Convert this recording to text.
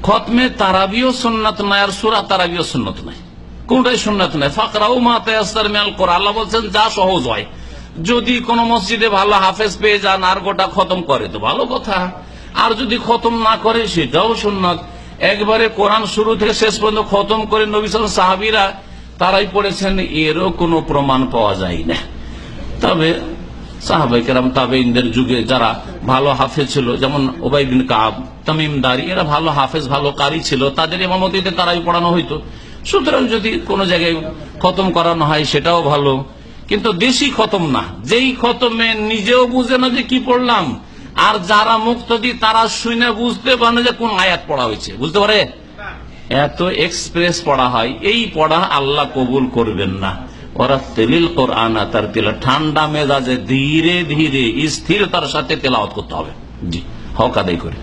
খতমে তারাবিও সুন্নাত নাই আর সূরা তারাবিও সুন্নাত নাই, কোনটাই সুন্নাত নাই। ফাকরাউ মা তায়াসসার মিনাল কোরআন, আল্লাহ বলছেন যা সহজ হয়। যদি কোন মসজিদে ভালো হাফেজ পেয়ে যান আর গোটা খতম করে তো ভালো কথা, আর যদি খতম না করে সেটাও সুন্নাত। একবারে কোরআন শুরু থেকে শেষ পর্যন্ত খতম করে নবী সাল্লাল্লাহু আলাইহি ওয়াসাল্লাম সাহাবীরা তারাই পড়েছেন, এরও কোনো প্রমাণ পাওয়া যায় না। তবে সাহাবায়ে কেরাম তাবেঈনদের যুগে যারা ভালো হাফেজ ছিল, যেমন উবাই বিন কাব, তামিম দারি, এরা ভালো হাফেজ ভালো কারি ছিল, তাদের ইমামতিতে তারাই পড়ানো হইতো। সুতরাং যদি কোন জায়গায় খতম করানো হয় সেটাও ভালো, কিন্তু বেশি খতম না, যেই খতমে নিজেও বুঝে না যে কি পড়লাম, আর যারা মুক্তদি তারা শুনে বুঝতে পারে না যে কোন আয়াত পড়া হয়েছে, বুঝতে পারে। এত এক্সপ্রেস পড়া হয়, এই পড়া আল্লাহ কবুল করবেন না। ওরা তেলিল কোরআন, তার তেল ঠান্ডা মেজাজে ধীরে ধীরে স্থিরতার সাথে তেলাওয়াত করতে হবে। জি, হক আদায় করে।